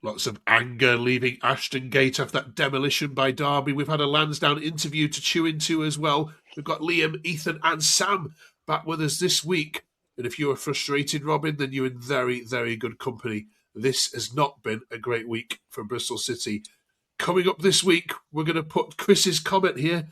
Lots of anger leaving Ashton Gate after that demolition by Derby. We've had a Lansdown interview to chew into as well. We've got Liam, Ethan, and Sam back with us this week. And if you are frustrated, Robin, then you're in very, very good company. This has not been a great week for Bristol City. Coming up this week, we're going to put Chris's comment here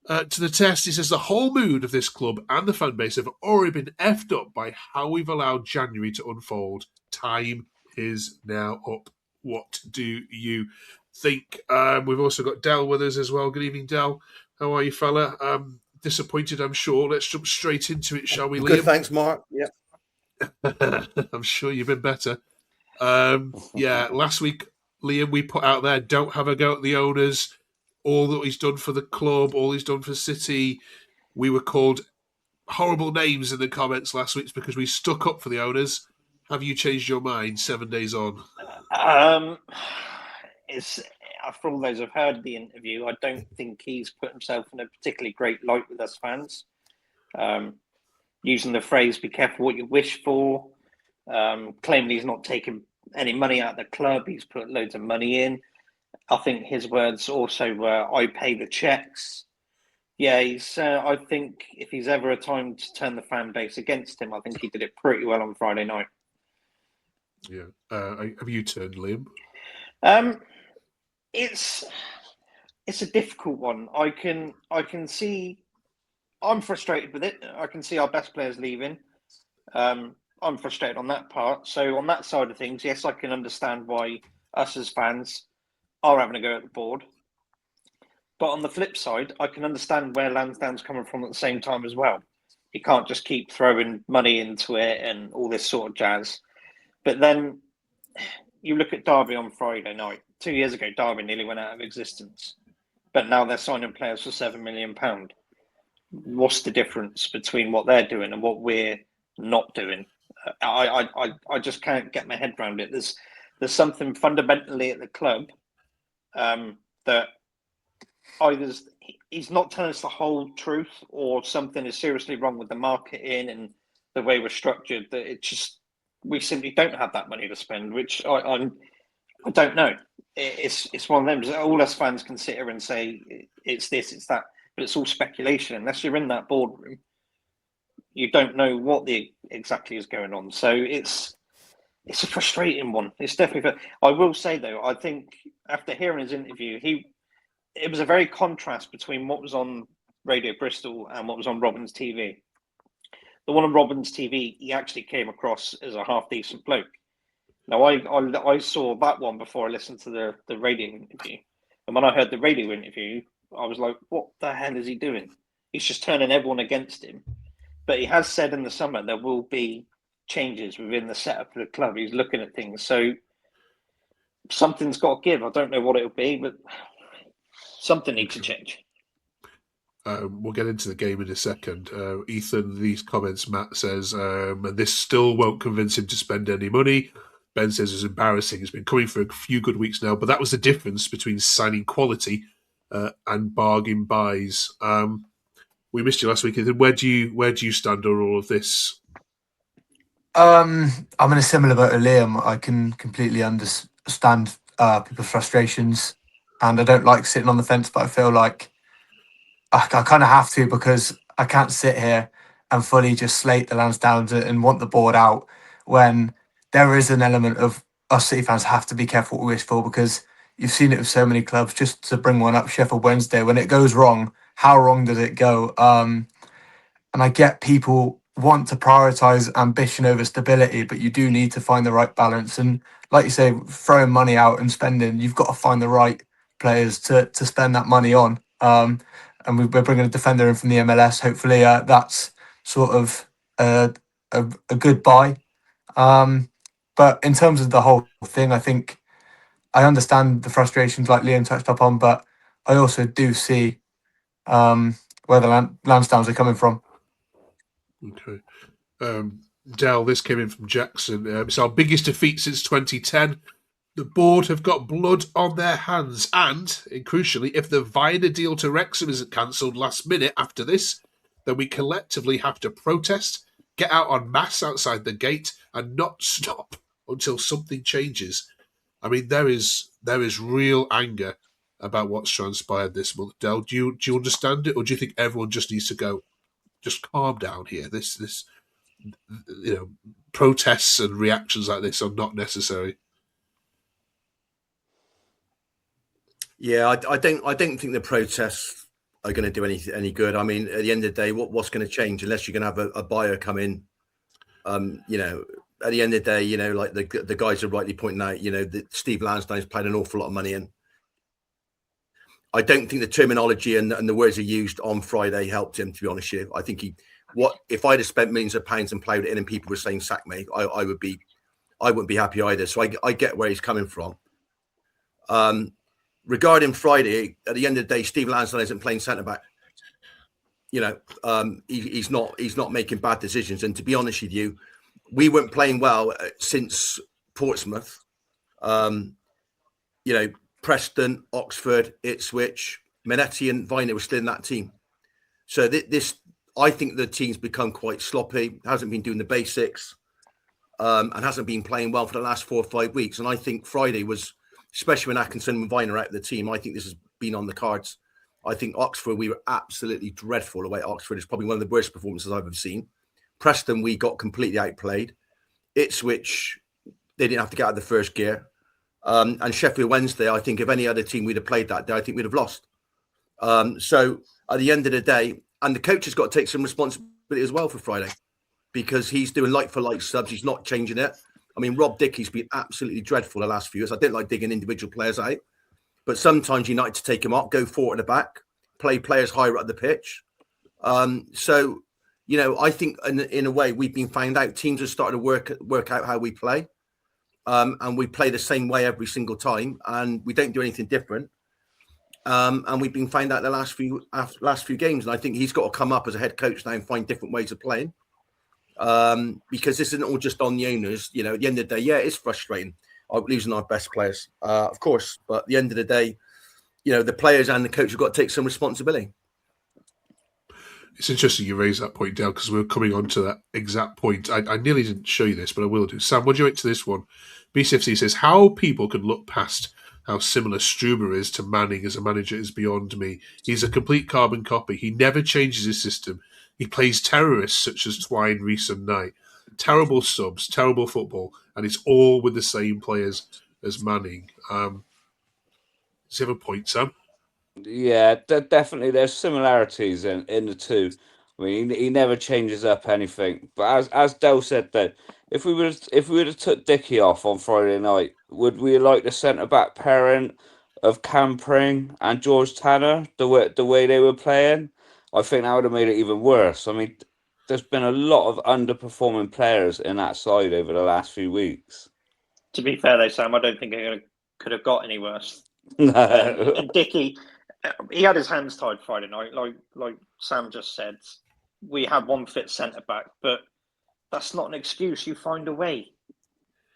to the test. He says the whole mood of this club and the fan base have already been effed up by how we've allowed January to unfold. Time is now up. What do you think? We've also got Del with us as well. Good evening, Del. How are you, fella? Disappointed, I'm sure. Let's jump straight into it, shall we, Liam? Good, thanks, Mark. Yeah. I'm sure you've been better. Last week, Liam, we put out there, don't have a go at the owners. All that he's done for the club, all he's done for City. We were called horrible names in the comments last week because we stuck up for the owners. Have you changed your mind 7 days on? It's after all those who've heard the interview, I don't think he's put himself in a particularly great light with us fans. Using the phrase "be careful what you wish for," claiming he's not taking any money out of the club, he's put loads of money in. I think his words also were, "I pay the checks." Yeah, he's. I think if he's ever a time to turn the fan base against him, I think he did it pretty well on Friday night. Yeah. Have you turned, Liam? It's a difficult one. I can see. I'm frustrated with it. I can see our best players leaving. I'm frustrated on that part. So on that side of things, yes, I can understand why us as fans are having a go at the board. But on the flip side, I can understand where Lansdown's coming from at the same time as well. You can't just keep throwing money into it and all this sort of jazz. But then you look at Derby on Friday night. 2 years ago, Derby nearly went out of existence. But now they're signing players for £7 million. What's the difference between what they're doing and what we're not doing? I just can't get my head around it. There's something fundamentally at the club that either he's not telling us the whole truth, or something is seriously wrong with the marketing and the way we're structured. That it just we simply don't have that money to spend, which I don't know. It's one of them. All us fans can sit here and say it's this, it's that, but it's all speculation. Unless you're in that boardroom, you don't know what exactly is going on. So it's a frustrating one. It's definitely. I will say though, I think after hearing his interview, it was a very contrast between what was on Radio Bristol and what was on Robin's TV. The one on Robin's TV, he actually came across as a half decent bloke. Now, I saw that one before I listened to the radio interview. And when I heard the radio interview, I was like, what the hell is he doing? He's just turning everyone against him. But he has said in the summer there will be changes within the setup of the club. He's looking at things. So something's got to give. I don't know what it'll be, but something needs to change. We'll get into the game in a second. Ethan, these comments, Matt says, and this still won't convince him to spend any money. Ben says it's embarrassing. It's been coming for a few good weeks now, but that was the difference between signing quality and bargain buys. We missed you last week, Ethan. Where do you stand on all of this? I'm in a similar boat to Liam. I can completely understand people's frustrations, and I don't like sitting on the fence, but I feel like I kind of have to, because I can't sit here and fully just slate the Lansdowns and want the board out when there is an element of us City fans have to be careful what we wish for, because you've seen it with so many clubs. Just to bring one up, Sheffield Wednesday, when it goes wrong, how wrong does it go? And I get people want to prioritise ambition over stability, but you do need to find the right balance. And like you say, throwing money out and spending, you've got to find the right players to spend that money on. And we're bringing a defender in from the MLS. Hopefully that's sort of a good buy. But in terms of the whole thing, I think I understand the frustrations like Liam touched upon, but I also do see where the Lansdowns are coming from. Okay. Del, this came in from Jackson. It's our biggest defeat since 2010. The board have got blood on their hands, and crucially, if the Viner deal to Wrexham isn't cancelled last minute after this, then we collectively have to protest, get out en masse outside the gate, and not stop until something changes. I mean, there is real anger about what's transpired this month. Del, do you understand it, or do you think everyone just needs to go, just calm down here? This protests and reactions like this are not necessary. Yeah, I don't think the protests are going to do any good. I mean, at the end of the day, what's going to change unless you're going to have a buyer come in? At the end of the day, like the guys are rightly pointing out, that Steve Lansdown's played an awful lot of money in. I don't think the terminology and the words he used on Friday helped him, to be honest with you. I think if I'd have spent millions of pounds and played it in and people were saying sack me, I wouldn't be happy either. So I get where he's coming from. Regarding Friday, at the end of the day, Steve Lansdown isn't playing centre back. He's not making bad decisions. And to be honest with you, we weren't playing well since Portsmouth. Preston, Oxford, Ipswich, Minetti and Viner were still in that team. So I think the team's become quite sloppy, hasn't been doing the basics, and hasn't been playing well for the last 4 or 5 weeks. And I think Friday was, especially when Atkinson and Viner out of the team, I think this has been on the cards. I think Oxford, we were absolutely dreadful away at Oxford. It's probably one of the worst performances I've ever seen. Preston, we got completely outplayed. Ipswich, they didn't have to get out of the first gear. And Sheffield Wednesday, I think if any other team we'd have played that day, I think we'd have lost. So at the end of the day, and the coach has got to take some responsibility as well for Friday, because he's doing like-for-like subs. He's not changing it. I mean, Rob Dickey's been absolutely dreadful the last few years. I don't like digging individual players out, but sometimes you need to take them up, go forward at the back, play players higher up the pitch. So, I think in a way we've been found out. Teams have started to work out how we play. And we play the same way every single time, and we don't do anything different. And we've been found out the last few games, and I think he's got to come up as a head coach now and find different ways of playing. Because this isn't all just on the owners. At the end of the day, yeah, it's frustrating losing our best players, of course. But at the end of the day, the players and the coach have got to take some responsibility. It's interesting you raise that point, Dale, because we're coming on to that exact point. I nearly didn't show you this, but I will do. Sam, what do you make to this one? BCFC says, how people could look past how similar Struber is to Manning as a manager is beyond me. He's a complete carbon copy. He never changes his system. He plays terrorists such as Twine, Rees and Knight. Terrible subs, terrible football, and it's all with the same players as Manning. Does he have a point, Sam? Yeah, definitely. There's similarities in the two. I mean, he never changes up anything. But as Del said, though, if we would have took Dickey off on Friday night, would we like the centre back pairing of Cam Pring and George Tanner the way they were playing? I think that would have made it even worse. I mean, there's been a lot of underperforming players in that side over the last few weeks. To be fair, though, Sam, I don't think it could have got any worse. No. And Dickey, he had his hands tied Friday night, like Sam just said. We had one fit centre back, but that's not an excuse. You find a way.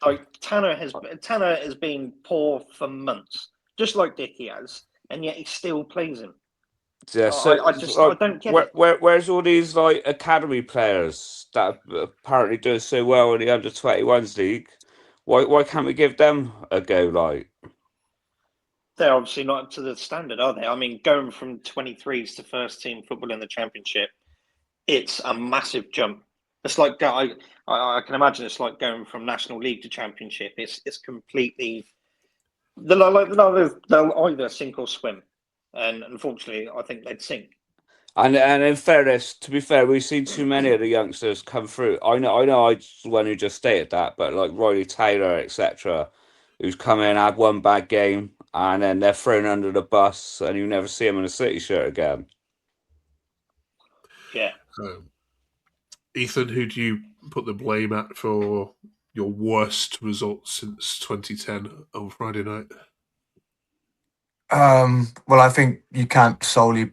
Like Tanner has been poor for months, just like Dickey has, and yet he still plays him. Yeah, so I don't get it. Where's all these academy players that apparently do so well in the under-21s league? Why can't we give them a go? They're obviously not up to the standard, are they? I mean, going from 23s to first team football in the Championship, it's a massive jump. It's like I can imagine it's like going from National League to Championship. It's completely. They'll either sink or swim, and unfortunately, I think they'd sink. And in fairness, to be fair, we've seen too many of the youngsters come through. I know, I'm the one who just stated that, but like Riley Taylor, etc., who's come in, had one bad game, and then they're thrown under the bus, and you never see them in a City shirt again. Yeah. Ethan, who do you put the blame at for your worst results since 2010 on Friday night? Well, I think you can't solely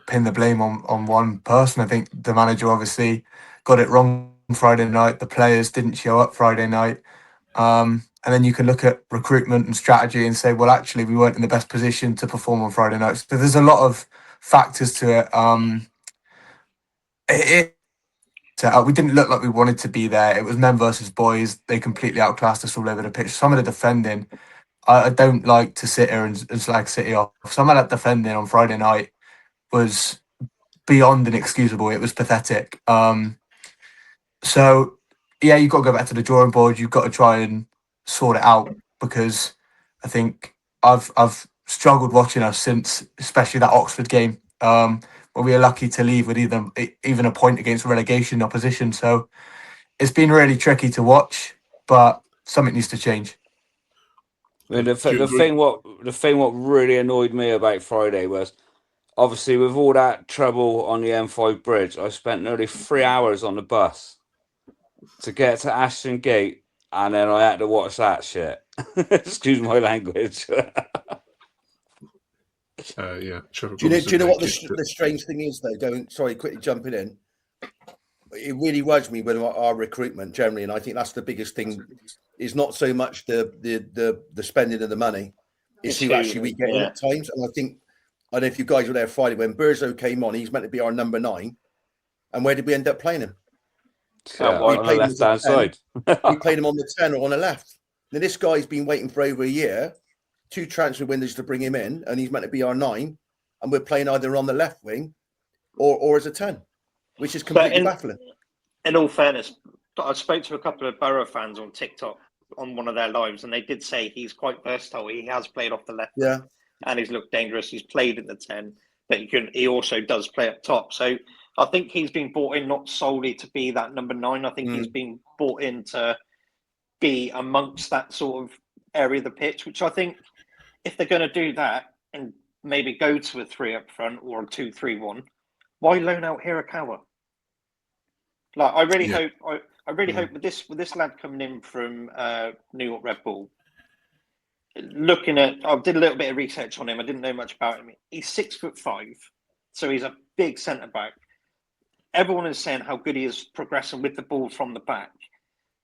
pin the blame on one person. I think the manager obviously got it wrong Friday night. The players didn't show up Friday night. And then you can look at recruitment and strategy and say, well, actually, we weren't in the best position to perform on Friday night. So there's a lot of factors to it. We didn't look like we wanted to be there. It was men versus boys. They completely outclassed us all over the pitch. Some of the defending I don't like to sit here and slag City off. Some of that defending on Friday night was beyond inexcusable. It was pathetic. So yeah, you've got to go back to the drawing board. You've got to try and sort it out, because I think I've struggled watching us since, especially that Oxford game, where we were lucky to leave with even a point against relegation opposition. So it's been really tricky to watch, but something needs to change. I mean, Do you the agree? thing what really annoyed me about Friday was, obviously, with all that trouble on the M5 bridge, I spent nearly 3 hours on the bus to get to Ashton Gate, and then I had to watch that shit. Excuse my language. Yeah. Trevor Do you know what Covers the strange thing is though? Quickly jumping in. It really worries me with our recruitment generally, and I think that's the biggest thing. Is not so much the spending of the money, it's who actually we get in at times. And I don't know if you guys were there Friday when Burzo came on. He's meant to be our number 9, and where did we end up playing him? On the left hand side. We played him on the 10 or on the left. Now this guy's been waiting for over a year, 2 transfer windows to bring him in, and he's meant to be our 9, and we're playing either on the left wing or as a 10, which is completely baffling. In all fairness, I spoke to a couple of Borough fans on TikTok on one of their lives, and they did say he's quite versatile. He has played off the left, and he's looked dangerous. He's played in the 10, but he also does play up top. So I think he's been brought in not solely to be that number 9. I think he's been brought in to be amongst that sort of area of the pitch, which I think if they're going to do that and maybe go to a 3 up front or a 2-3-1, why loan out Hirakawa? Like, I really hope with this lad coming in from New York Red Bull, looking at, I did a little bit of research on him. I didn't know much about him. He's 6'5", so he's a big centre back. Everyone is saying how good he is progressing with the ball from the back,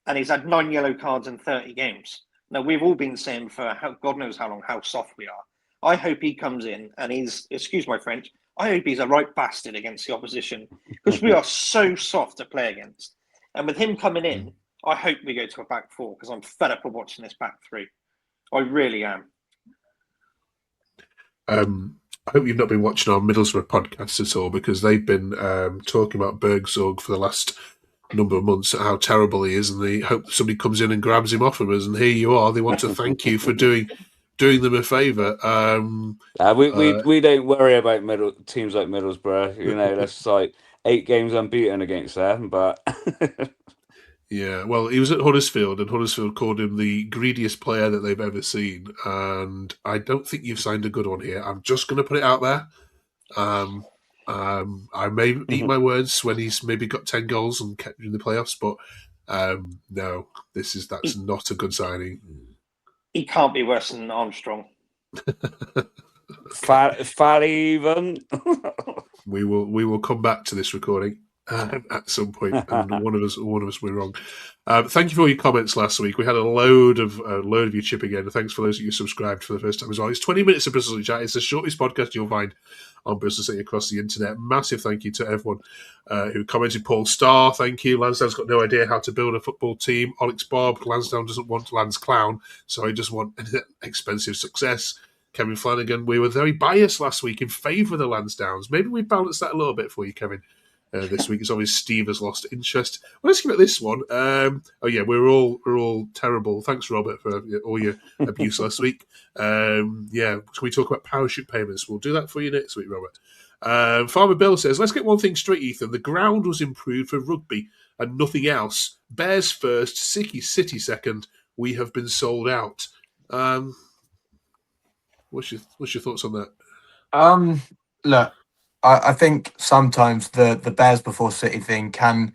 and he's had 9 yellow cards in 30 games. Now, we've all been saying for God knows how long how soft we are. I hope he comes in and he's, excuse my French, I hope he's a right bastard against the opposition, because we are so soft to play against. And with him coming in, I hope we go to a back 4, because I'm fed up of watching this back 3. I really am. I hope you've not been watching our Middlesbrough podcast at all, because they've been talking about Bergzorg for the last number of months, how terrible he is, and they hope somebody comes in and grabs him off of us. And here you are. They want to thank you for doing them a favour. We don't worry about teams like Middlesbrough. You know, that's like 8 games unbeaten against them, but. Yeah, well, he was at Huddersfield, and Huddersfield called him the greediest player that they've ever seen. And I don't think you've signed a good one here. I'm just going to put it out there. I may eat my words when he's maybe got 10 goals and kept in the playoffs, but no, that's not a good signing. He can't be worse than Armstrong. Fat even. We will come back to this recording at some point, and one of us were wrong. Thank you for all your comments last week. We had a load of you chipping in. Thanks for those of you subscribed for the first time as well. It's 20 minutes of Bristol City Chat. It's the shortest podcast you'll find on Bristol City across the internet. Massive thank you to everyone who commented. Paul Starr, thank you. Lansdown's got no idea how to build a football team. Alex Barb, Lansdown doesn't want Lans Clown, so he doesn't want expensive success. Kevin Flanagan, we were very biased last week in favour of the Lansdowns. Maybe we balanced that a little bit for you, Kevin. This week it's obvious Steve has lost interest. Well, let's give it this one. We're all terrible. Thanks, Robert, for all your abuse last week. Can we talk about parachute payments? We'll do that for you next week, Robert. Farmer Bill says, let's get one thing straight, Ethan. The ground was improved for rugby and nothing else. Bears first, City second. We have been sold out. What's your thoughts on that? Look, I think sometimes the Bears before City thing can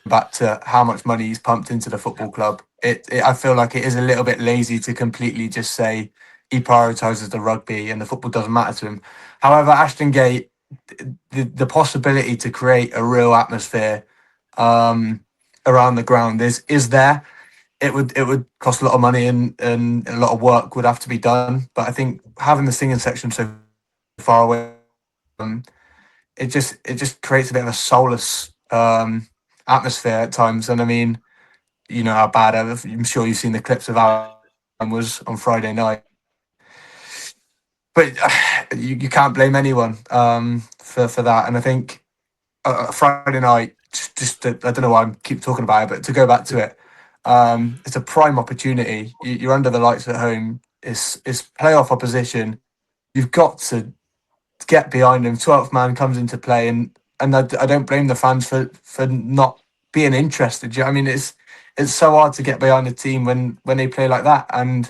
back to how much money he's pumped into the football club. I feel like it is a little bit lazy to completely just say he prioritises the rugby and the football doesn't matter to him. However, Ashton Gate, the possibility to create a real atmosphere around the ground is there. It would cost a lot of money and a lot of work would have to be done. But I think having the singing section so far away, it just creates a bit of a soulless atmosphere at times. And I mean, you know how bad I'm sure you've seen the clips of how it was on Friday night. But you can't blame anyone for that. And I think Friday night, I don't know why I keep talking about it, but to go back to it, it's a prime opportunity. You're under the lights at home. It's playoff opposition. You've got to get behind them. 12th man comes into play, and I don't blame the fans for not being interested. I mean, it's so hard to get behind a team when they play like that. And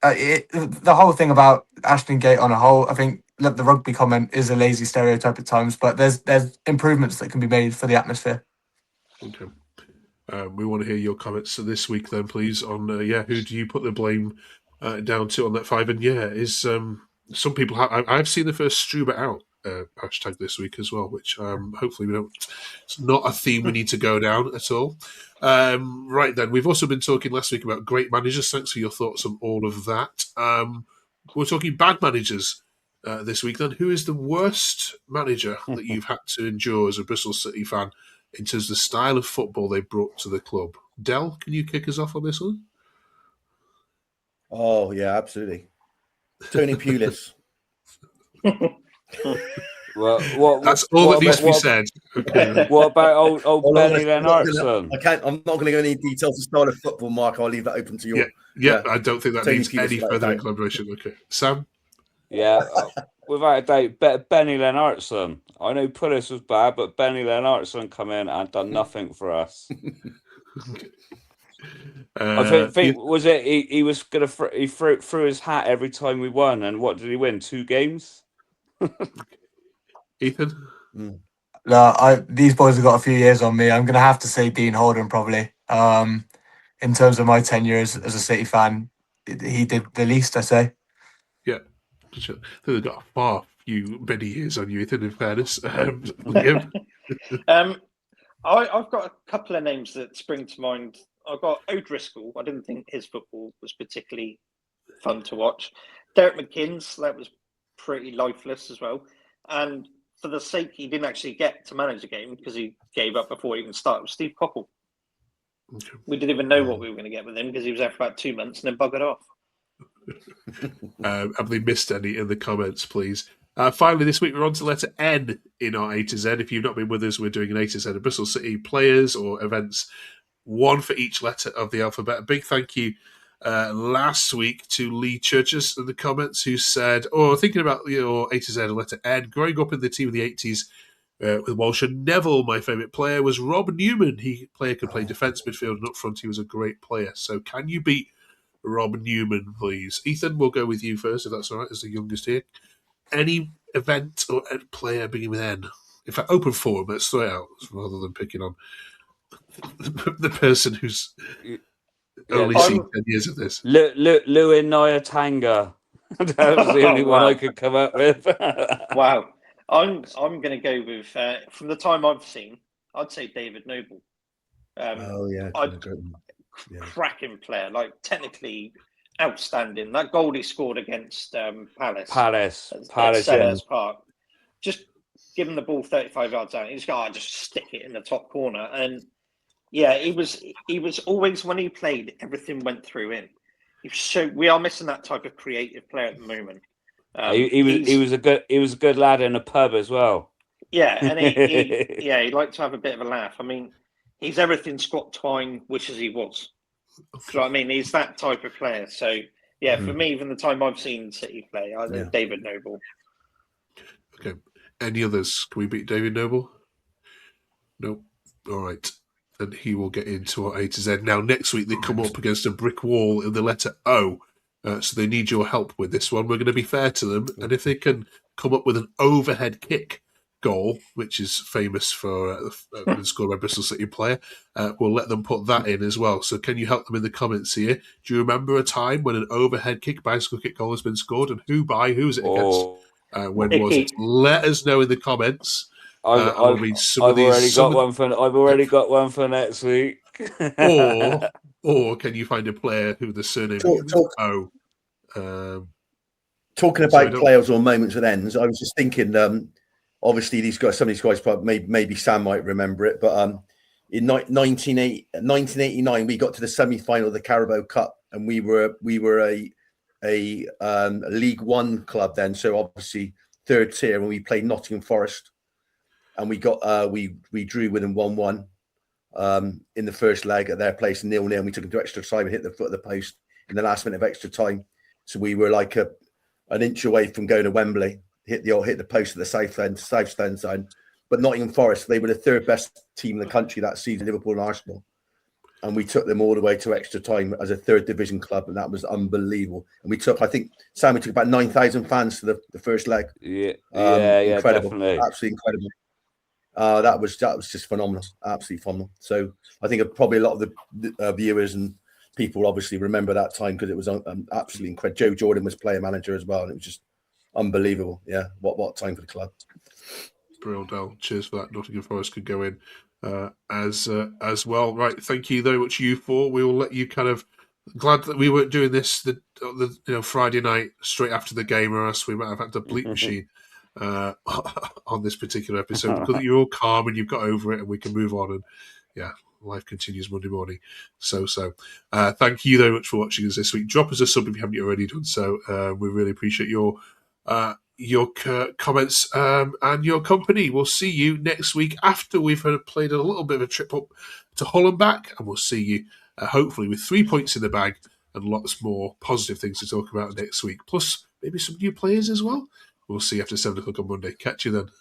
the whole thing about Ashton Gate on a whole, I think, look, the rugby comment is a lazy stereotype at times, but there's improvements that can be made for the atmosphere. Okay. We want to hear your comments this week, then, please. On who do you put the blame down to on that 5? And is some people I've seen the first Struber out hashtag this week as well, which hopefully we don't. It's not a theme we need to go down at all. Right then, we've also been talking last week about great managers. Thanks for your thoughts on all of that. We're talking bad managers this week. Then, who is the worst manager that you've had to endure as a Bristol City fan in terms of the style of football they brought to the club? Del, can you kick us off on this one? Oh, yeah, absolutely. Tony Pulis. Well, that's all that needs to be said. Okay. What about old Benny Lennartson? I'm not going to go into any details of style of football, Mark. I'll leave that open to you. Yeah, I don't think that Tony needs Pulis any further collaboration. Okay, Sam. Yeah, without a doubt, Benny Lennartson. I know Pulis was bad, but Benny Lennartson come in and done nothing for us. I think was it he was gonna he threw his hat every time we won, and what did he win? 2 games. Ethan. No, these boys have got a few years on me. I'm going to have to say Dean Holden probably. In terms of my tenure as a City fan, he did the least, I say. Yeah, they've got far few many years on you, Ethan. In fairness, I've got a couple of names that spring to mind. I've got O'Driscoll. I didn't think his football was particularly fun to watch. Derek McInnes, that was pretty lifeless as well. And for the sake, he didn't actually get to manage a game because he gave up before he even started. With Steve Coppell. Okay. We didn't even know what we were going to get with him because he was there for about 2 months and then buggered off. Have they missed any in the comments, please? Finally, this week we're on to letter N in our A to Z. If you've not been with us, we're doing an A to Z of Bristol City players or events, one for each letter of the alphabet. A big thank you last week to Lee Churches in the comments, who said, thinking about your A to Z letter N, growing up in the team of the 80s with Walsh and Neville, my favourite player was Rob Newman. Could play defence, midfield and up front. He was a great player. So can you beat Rob Newman, please? Ethan, we'll go with you first, if that's all right, as the youngest here. Any event or player beginning with N? In fact, open forum, let's throw it out rather than picking on the person who's only seen 10 years of this. Louis Nyatanga. That was the only one I could come up with. Wow. I'm going to go with, from the time I've seen, I'd say David Noble. Cracking player, like technically outstanding. That goal he scored against Palace at Sellers Park, just give him the ball 35 yards out. He's got just stick it in the top corner. And yeah, he was always, when he played, everything went through him. We are missing that type of creative player at the moment. He was a good lad in a pub as well. Yeah, and he'd like to have a bit of a laugh. I mean, he's everything Scott Twine wishes he was. Do you know what I mean? He's that type of player. So yeah, for me, even the time I've seen City play, I think David Noble. Okay. Any others? Can we beat David Noble? Nope. All right. And he will get into our A to Z. Now, next week, they come up against a brick wall in the letter O. So they need your help with this one. We're going to be fair to them. And if they can come up with an overhead kick goal, which is famous for scored by Bristol City player, we'll let them put that in as well. So can you help them in the comments here? Do you remember a time when an overhead kick, bicycle kick goal has been scored? And who was it against? When was it? Let us know in the comments. I've already got one for next week. or can you find a player who the surname is O? Talking about players or moments with ends, I was just thinking. Obviously, some of these guys, maybe Sam might remember it, but in 1989, we got to the semi-final of the Carabao Cup, and we were a League One club then, so obviously third tier, and we played Nottingham Forest, and we got we drew with them 1-1 in the first leg at their place, 0-0, and we took them to extra time and hit the foot of the post in the last minute of extra time. So we were like an inch away from going to Wembley, hit the post at the south stand side. But Nottingham Forest, they were the third best team in the country that season, Liverpool and Arsenal. And we took them all the way to extra time as a third division club, and that was unbelievable. And we took took about 9,000 fans to the first leg. Yeah, Incredible, definitely. absolutely incredible. That was just phenomenal, absolutely phenomenal. So I think probably a lot of the viewers and people obviously remember that time because it was absolutely incredible. Joe Jordan was player manager as well, and it was just unbelievable. Yeah, what time for the club. Brilliant, Del. Cheers for that. Nottingham Forest could go in as well. Right, thank you very much, you four. We will let you kind of. Glad that we weren't doing this the Friday night straight after the game, or else we might have had to bleep machine on this particular episode. Because you're all calm and you've got over it, and we can move on. And yeah, life continues Monday morning. So thank you very much for watching us this week. Drop us a sub if you haven't already done so. We really appreciate your comments and your company. We'll see you next week after we've played a little bit of a trip up to Hull and back, and we'll see you hopefully with 3 points in the bag and lots more positive things to talk about next week, plus maybe some new players as well. We'll see you after 7 o'clock on Monday. Catch you then.